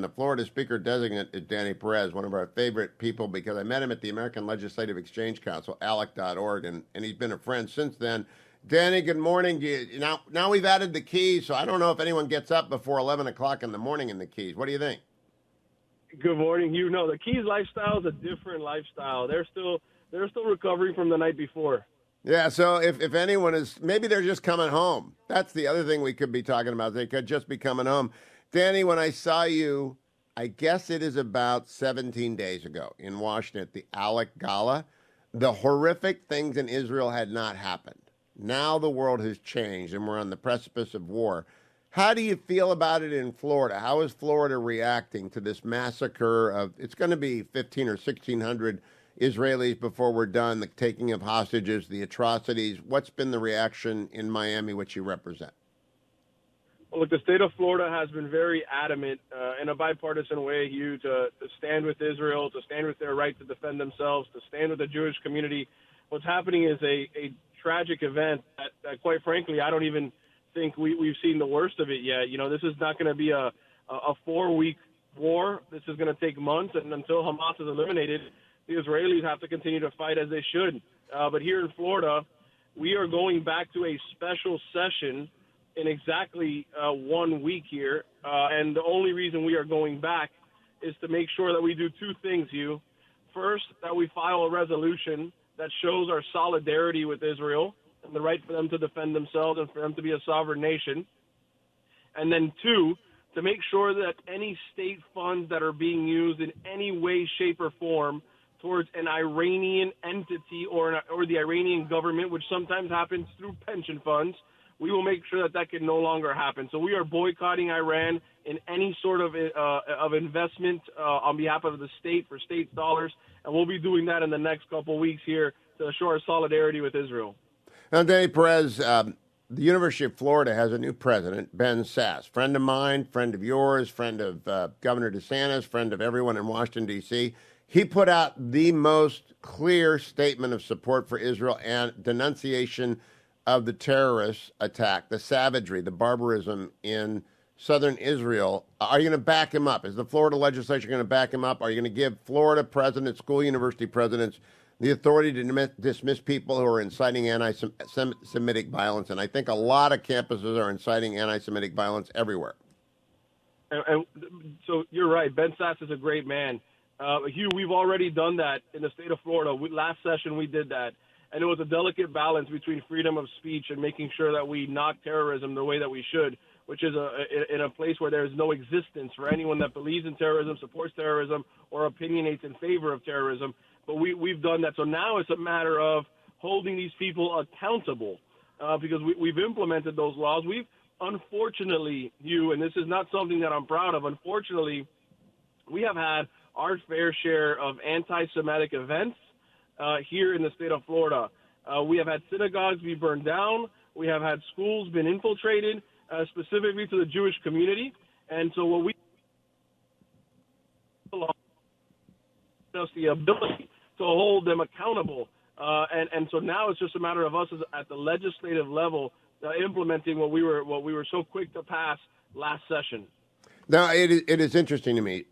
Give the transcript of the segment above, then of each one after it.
The Florida Speaker designate is Danny Perez, one of our favorite people, because I met him at the American Legislative Exchange Council, ALEC.org, and he's been a friend since then. Danny, good morning. Now we've added the Keys, so I don't know if anyone gets up before 11 o'clock in the morning in the Keys. What do you think? Good morning. You know, the Keys lifestyle is a different lifestyle. They're still recovering from the night before. Yeah, so if anyone is, maybe they're just coming home. That's the other thing we could be talking about. They could just be coming home. Danny, when I saw you, I guess it is about 17 days ago in Washington at the ALEC Gala, the horrific things in Israel had not happened. Now the world has changed and we're on the precipice of war. How do you feel about it in Florida? How is Florida reacting to this massacre of, it's going to be 15 or 1,600 Israelis before we're done, the taking of hostages, the atrocities? What's been the reaction in Miami, which you represent? Well, look, the state of Florida has been very adamant in a bipartisan way, Hugh, to stand with Israel, to stand with their right to defend themselves, to stand with the Jewish community. What's happening is a tragic event that, quite frankly, I don't even think we've seen the worst of it yet. You know, this is not going to be a 4-week war. This is going to take months, and until Hamas is eliminated, the Israelis have to continue to fight as they should. But here in Florida, we are going back to a special session in exactly 1 week here. And the only reason we are going back is to make sure that we do two things, Hugh. First, that we file a resolution that shows our solidarity with Israel and the right for them to defend themselves and for them to be a sovereign nation. And then two, to make sure that any state funds that are being used in any way, shape, or form towards an Iranian entity or the Iranian government, which sometimes happens through pension funds, we will make sure that can no longer happen. So we are boycotting Iran in any sort of investment on behalf of the state for state dollars, and we'll be doing that in the next couple of weeks here to show our solidarity with Israel. Now, Danny Perez, the University of Florida has a new president, Ben Sasse, friend of mine, friend of yours, friend of Governor DeSantis, friend of everyone in Washington, D.C. He put out the most clear statement of support for Israel and denunciation of the terrorist attack, the savagery, the barbarism in southern Israel. Are you going to back him up? Is the Florida legislature going to back him up? Are you going to give Florida presidents, school university presidents, the authority to dismiss people who are inciting anti-Semitic violence? And I think a lot of campuses are inciting anti-Semitic violence everywhere. And so you're right. Ben Sasse is a great man. Hugh, we've already done that in the state of Florida. Last session we did that. And it was a delicate balance between freedom of speech and making sure that we knock terrorism the way that we should, which is in a place where there is no existence for anyone that believes in terrorism, supports terrorism, or opinionates in favor of terrorism. But we've done that. So now it's a matter of holding these people accountable because we've implemented those laws. We've, unfortunately, Hugh, and this is not something that I'm proud of, unfortunately, we have had our fair share of anti-Semitic events here in the state of Florida. We have had synagogues be burned down. We have had schools been infiltrated, specifically to the Jewish community. And so what we us the ability to hold them accountable. And so now it's just a matter of us at the legislative level implementing what we were so quick to pass last session. Now, it is interesting to me,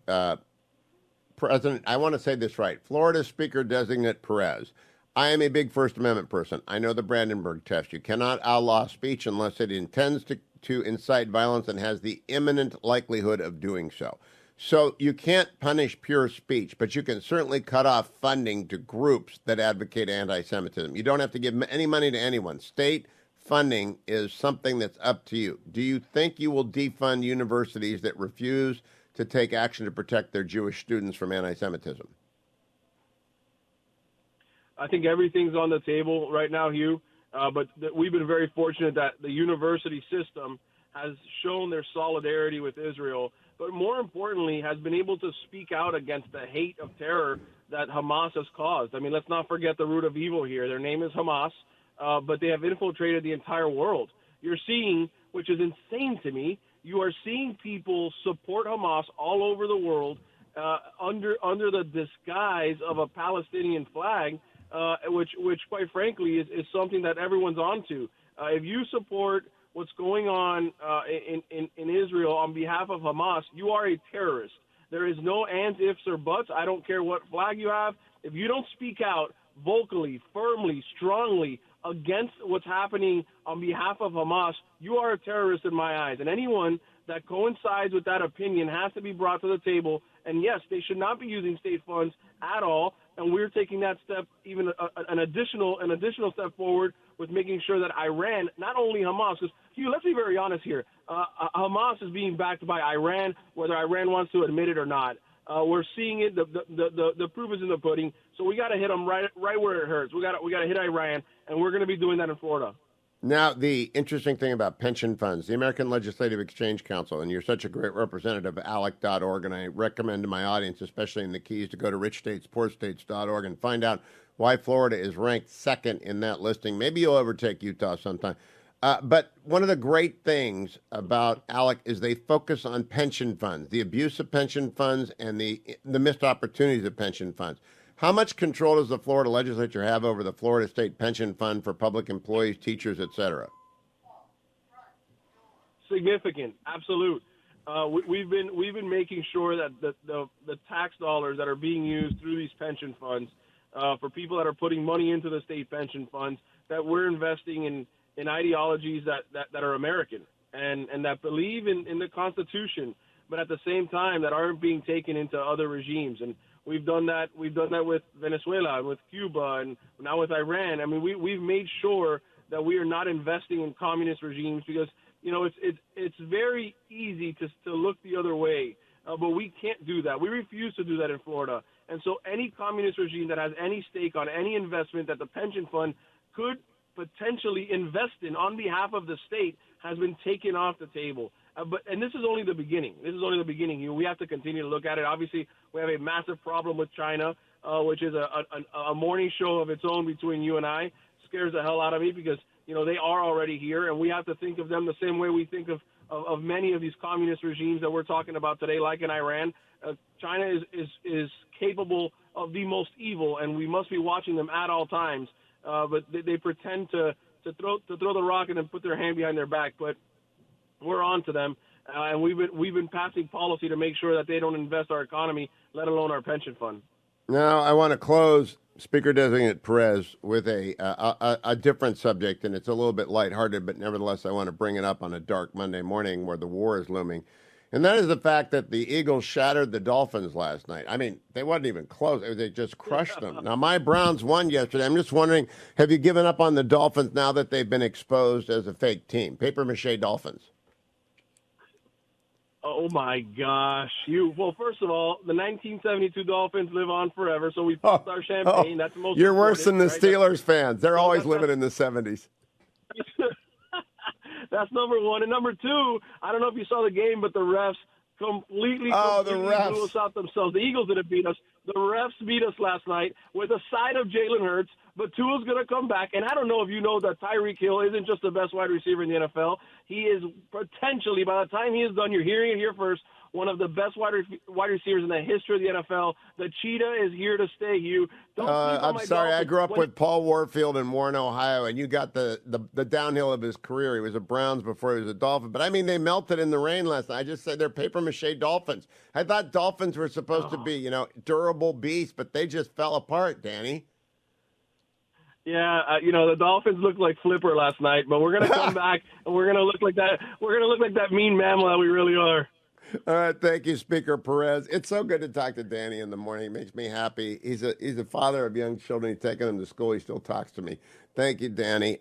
President, I want to say this right. Florida Speaker designate Perez. I am a big First Amendment person. I know the Brandenburg test. You cannot outlaw speech unless it intends to incite violence and has the imminent likelihood of doing so. So you can't punish pure speech, but you can certainly cut off funding to groups that advocate anti-Semitism. You don't have to give any money to anyone. State funding is something that's up to you. Do you think you will defund universities that refuse to take action to protect their Jewish students from anti-Semitism? I think everything's on the table right now, Hugh, but we've been very fortunate that the university system has shown their solidarity with Israel, but more importantly, has been able to speak out against the hate of terror that Hamas has caused. I mean, let's not forget the root of evil here. Their name is Hamas, but they have infiltrated the entire world. You're seeing, which is insane to me, you are seeing people support Hamas all over the world under the disguise of a Palestinian flag, which quite frankly is something that everyone's onto. If you support what's going on in Israel on behalf of Hamas, you are a terrorist. There is no ands, ifs, or buts. I don't care what flag you have. If you don't speak out vocally, firmly, strongly against what's happening on behalf of Hamas, you are a terrorist in my eyes. And anyone that coincides with that opinion has to be brought to the table. And yes, they should not be using state funds at all. And we're taking that step, even an additional step forward with making sure that Iran, not only Hamas, because Hugh, let's be very honest here, Hamas is being backed by Iran, whether Iran wants to admit it or not. We're seeing it. The proof is in the pudding. So we got to hit them right where it hurts. We got to hit Iran, and we're going to be doing that in Florida. Now, the interesting thing about pension funds, the American Legislative Exchange Council, and you're such a great representative of ALEC.org, and I recommend to my audience, especially in the Keys, to go to richstatespoorstates.org and find out why Florida is ranked second in that listing. Maybe you'll overtake Utah sometime. But one of the great things about ALEC is they focus on pension funds, the abuse of pension funds, and the missed opportunities of pension funds. How much control does the Florida legislature have over the Florida State Pension Fund for public employees, teachers, et cetera? Significant, absolute. We've been making sure that the tax dollars that are being used through these pension funds for people that are putting money into the state pension funds, that we're investing in ideologies that are American and that believe in the Constitution, but at the same time that aren't being taken into other regimes. And we've done that with Venezuela and with Cuba and now with Iran. I mean, we've made sure that we are not investing in communist regimes because, you know, it's very easy to look the other way, but we can't do that. We refuse to do that in Florida. And so any communist regime that has any stake on any investment that the pension fund could potentially invest in on behalf of the state has been taken off the table. And this is only the beginning. This is only the beginning. We have to continue to look at it. Obviously, we have a massive problem with China, which is a morning show of its own between you and I. Scares the hell out of me because, you know, they are already here, and we have to think of them the same way we think of many of these communist regimes that we're talking about today, like in Iran. China is capable of the most evil, and we must be watching them at all times. But they pretend to throw the rock and then put their hand behind their back. But we're on to them, and we've been passing policy to make sure that they don't invest our economy, let alone our pension fund. Now, I want to close, Speaker Designate Perez, with a different subject, and it's a little bit lighthearted, but nevertheless, I want to bring it up on a dark Monday morning where the war is looming. And that is the fact that the Eagles shattered the Dolphins last night. I mean, they wasn't even close. They just crushed them. Now, my Browns won yesterday. I'm just wondering, have you given up on the Dolphins now that they've been exposed as a fake team? Papier-mâché Dolphins. Oh, my gosh. Well, first of all, the 1972 Dolphins live on forever, so we popped our champagne. That's the most You're worse than the right? Steelers fans. They're always living in the 70s. That's number one. And number two, I don't know if you saw the game, but the refs completely blew us out themselves. The Eagles didn't beat us. The refs beat us last night with a side of Jalen Hurts, but Tua's going to come back. And I don't know if you know that Tyreek Hill isn't just the best wide receiver in the NFL. He is potentially, by the time he is done, you're hearing it here first, one of the best wide receivers in the history of the NFL. The cheetah is here to stay, Hugh. I'm sorry. I grew up with Paul Warfield in Warren, Ohio, and you got the downhill of his career. He was a Browns before he was a Dolphin. But, I mean, they melted in the rain last night. I just said they're papier-mâché Dolphins. I thought Dolphins were supposed to be, durable beasts, but they just fell apart, Danny. Yeah, the Dolphins looked like Flipper last night, but we're going to come back, and we're going to look like that. We're going to look like that mean mammal that we really are. All right, thank you, Speaker Perez. It's so good to talk to Danny in the morning. It makes me happy. He's a father of young children. He's taking them to school. He still talks to me. Thank you, Danny.